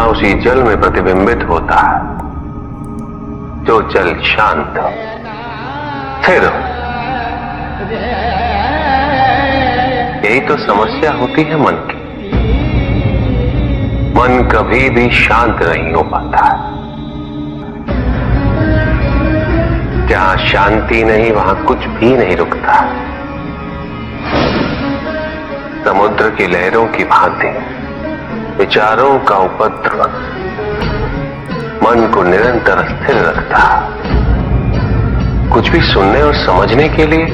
उसी जल में प्रतिबिंबित होता है, जो जल शांत हो, स्थिर हो। यही तो समस्या होती है मन की। मन कभी भी शांत नहीं हो पाता है। जहां शांति नहीं वहां कुछ भी नहीं रुकता। समुद्र की लहरों की भांति विचारों का उपद्रव मन को निरंतर स्थिर रखता। कुछ भी सुनने और समझने के लिए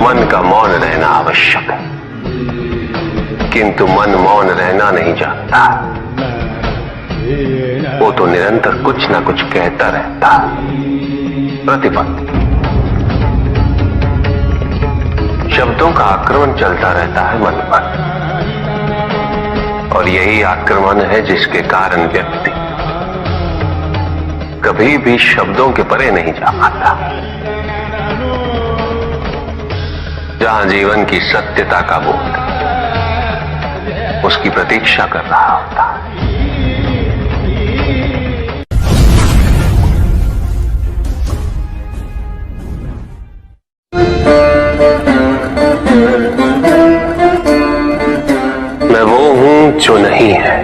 मन का मौन रहना आवश्यक है, किंतु मन मौन रहना नहीं जानता। वो तो निरंतर कुछ ना कुछ कहता रहता। प्रतिपद शब्दों का आक्रमण चलता रहता है मन पर, और यही आक्रमण है जिसके कारण व्यक्ति कभी भी शब्दों के परे नहीं जा पाता। जहां जीवन की सत्यता का बोध उसकी प्रतीक्षा कर रहा होता है। मैं वो हूं जो नहीं है,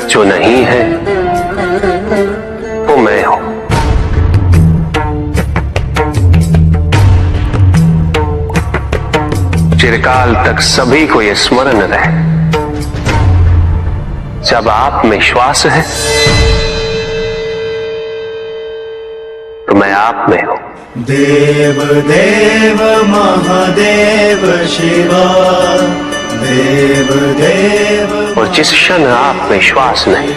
जो नहीं है वो मैं हूं। चिरकाल तक सभी को यह स्मरण रहे, जब आप में श्वास है तो मैं आप में हूं। देव देव महादेव शिवा, देव देव। और जिस क्षण आप में श्वास नहीं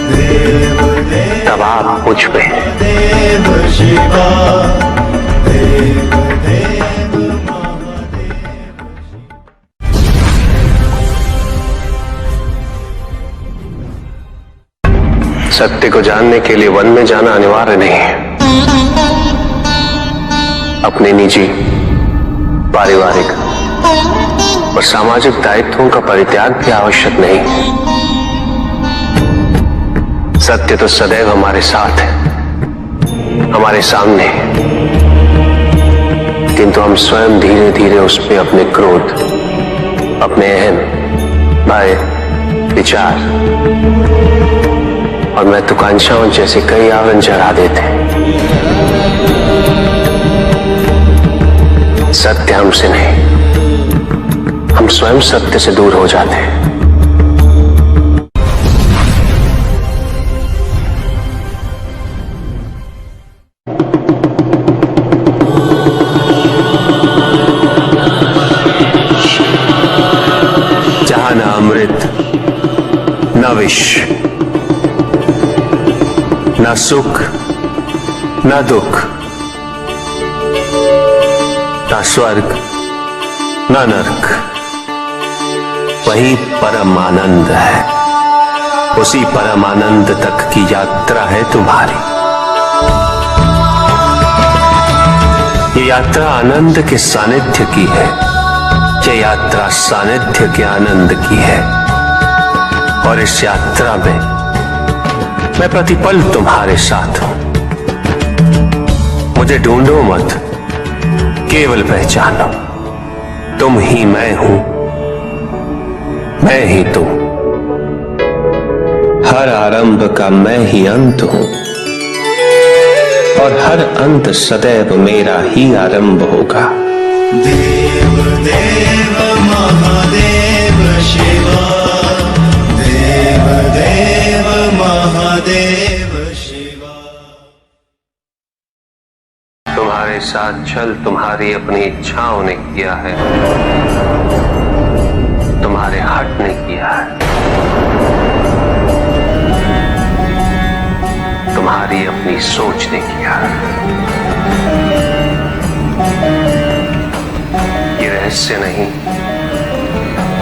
देव देव तब आप मुझ पे हैं। देव शिवा, देव देव महादेव। सत्य को जानने के लिए वन में जाना अनिवार्य नहीं है। अपने निजी, पारिवारिक और सामाजिक दायित्वों का परित्याग भी आवश्यक नहीं है। सत्य तो सदैव हमारे साथ है, हमारे सामने है, किंतु हम स्वयं धीरे धीरे उस पे अपने क्रोध, अपने अहम, भय, विचार और महत्वाकांक्षाओं जैसे कई आवरण चढ़ा देते हैं। सत्य हमसे नहीं, हम स्वयं सत्य से दूर हो जाते हैं। जहां न अमृत, न विष, न सुख, न दुख, न स्वर्ग, न नरक, वही परम आनंद है। उसी परम आनंद तक की यात्रा है तुम्हारी। ये यात्रा आनंद के सानिध्य की है, ये यात्रा सानिध्य के आनंद की है। और इस यात्रा में मैं प्रतिपल तुम्हारे साथ हूं। मुझे ढूंढो मत, केवल पहचानो, तुम ही मैं हूं, मैं ही तुम। हर आरंभ का मैं ही अंत हूं, और हर अंत सदैव मेरा ही आरंभ होगा। देव देव महादेव शिवा, देव देव महादेव शिवा। तुम्हारे साथ चल तुम्हारी अपनी इच्छाओं ने किया है, तुम्हारे हट ने किया है। तुम्हारी अपनी सोच ने किया है। ये रहस्य नहीं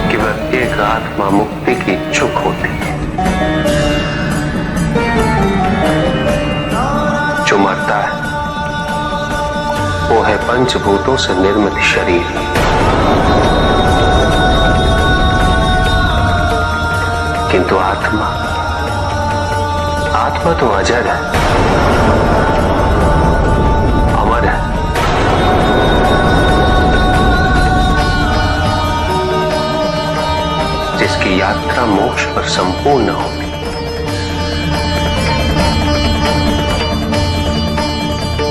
कि प्रत्येक आत्मा मुक्ति की इच्छुक होती है। जो मरता है वो है पंचभूतों से निर्मित शरीर। किंतु आत्मा तो अजर है, अमर है। जिसकी यात्रा मोक्ष पर संपूर्ण होगी।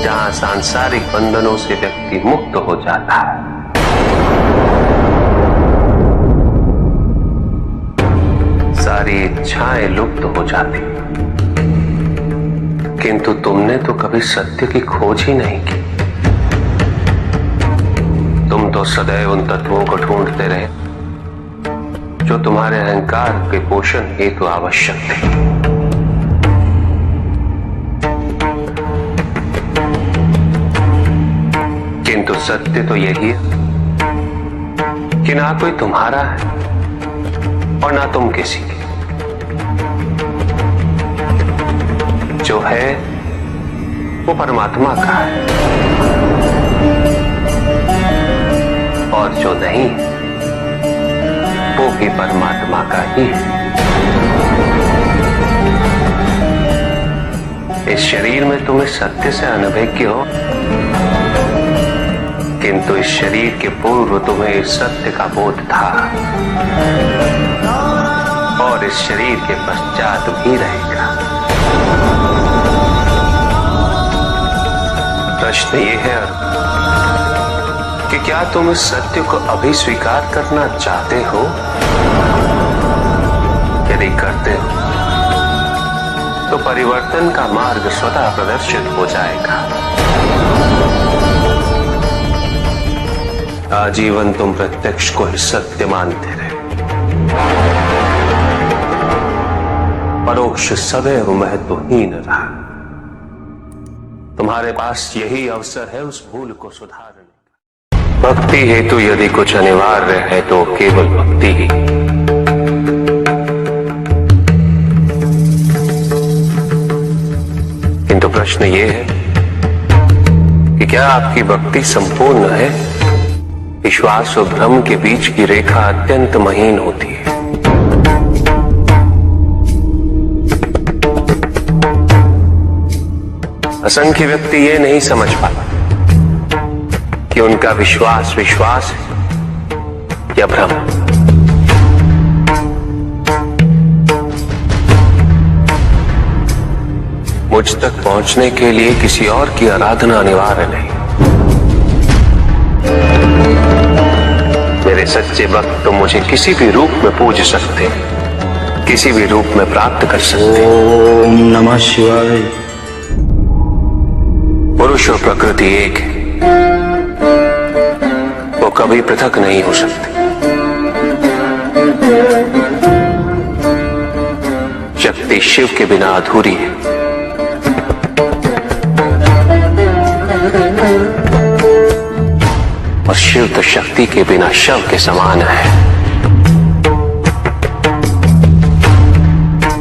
जहां सांसारिक बंधनों से व्यक्ति मुक्त हो जाता है, सारी इच्छाएं लुप्त हो जाती। किंतु तुमने तो कभी सत्य की खोज ही नहीं की। तुम तो सदैव उन तत्वों को ढूंढते रहे जो तुम्हारे अहंकार के पोषण हेतु आवश्यक थे। किंतु सत्य तो यही है कि ना कोई तुम्हारा है और ना तुम किसी के। जो है वो परमात्मा का है, और जो नहीं वो भी परमात्मा का ही है। इस शरीर में तुम इस सत्य से अनभिज्ञ हो, किंतु इस शरीर के पूर्व तुम्हें इस सत्य का बोध था, और इस शरीर के पश्चात भी रहेगा। प्रश्न ये है कि क्या तुम इस सत्य को अभी स्वीकार करना चाहते हो? यदि करते हो तो परिवर्तन का मार्ग स्वतः प्रदर्शित हो जाएगा। आजीवन तुम प्रत्यक्ष को ही सत्य मानते रहे, परोक्ष सदैव महत्वहीन रहा। तुम्हारे पास यही अवसर है उस भूल को सुधारने का। भक्ति हेतु यदि कुछ अनिवार्य है तो केवल भक्ति ही। किंतु प्रश्न ये है कि क्या आपकी भक्ति संपूर्ण है? विश्वास और भ्रम के बीच की रेखा अत्यंत महीन होती है। असंख्य व्यक्ति ये नहीं समझ पाते कि उनका विश्वास है या भ्रम। मुझ तक पहुंचने के लिए किसी और की आराधना अनिवार्य नहीं। मेरे सच्चे भक्त तो मुझे किसी भी रूप में पूज सकते, किसी भी रूप में प्राप्त कर सकते। ओम नमः शिवाय। पुरुष और प्रकृति एक है, वो कभी पृथक नहीं हो सकते। शक्ति शिव के बिना अधूरी है, और शिव तो शक्ति के बिना शव के समान है।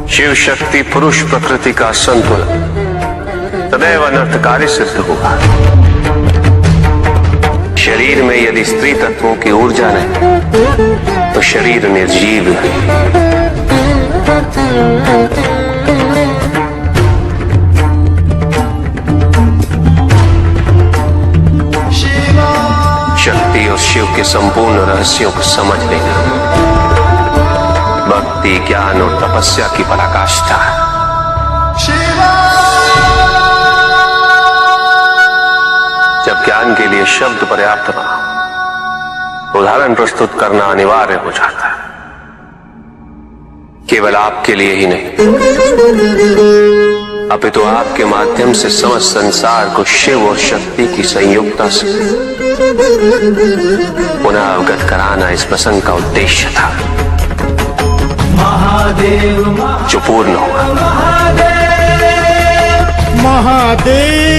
शिव शक्ति पुरुष प्रकृति का संतुलन सदैव अनर्थकारी सिद्ध होगा। शरीर में यदि स्त्री तत्वों की ऊर्जा नहीं तो शरीर निर्जीव है। शक्ति और शिव के संपूर्ण रहस्यों को समझ लेना भक्ति, ज्ञान और तपस्या की पराकाष्ठा है। जब ज्ञान के लिए शब्द पर्याप्त ना हो, उदाहरण प्रस्तुत करना अनिवार्य हो जाता है। केवल आपके लिए ही नहीं, अपितु तो आपके माध्यम से समस्त संसार को शिव और शक्ति की संयुक्ता से पुनः अवगत कराना इस प्रसंग का उद्देश्य था, जो पूर्ण हुआ। महादेव।